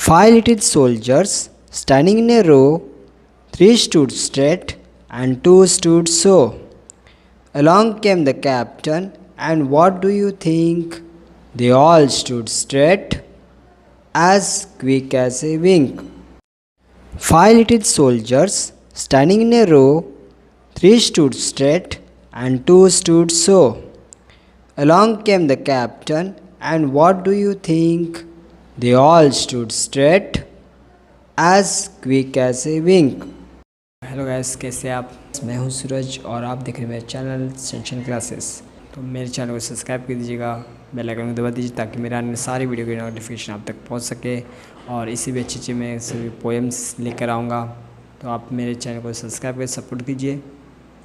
Five little soldiers standing in a row, three stood straight and two stood so. Along came the captain, and what do you think? They all stood straight, as quick as a wink. Five little soldiers standing in a row, three stood straight and two stood so. Along came the captain, and what do you think? They all stood straight, as quick as a wink. Hello guys, कैसे आप? मैं हूं सूरज और आप देख रहे हैं मेरे चैनल सेंशन क्लासेस। तो मेरे चैनल को सब्सक्राइब कर दीजिएगा, बेल आइकन को दबा दीजिए ताकि मेरे आने सारी वीडियो की नोटिफिकेशन आप तक पहुंच सके। और इसी भी अच्छी मैं सभी पोएम्स लेकर आऊँगा, तो आप मेरे चैनल को सब्सक्राइब कर सपोर्ट कीजिए।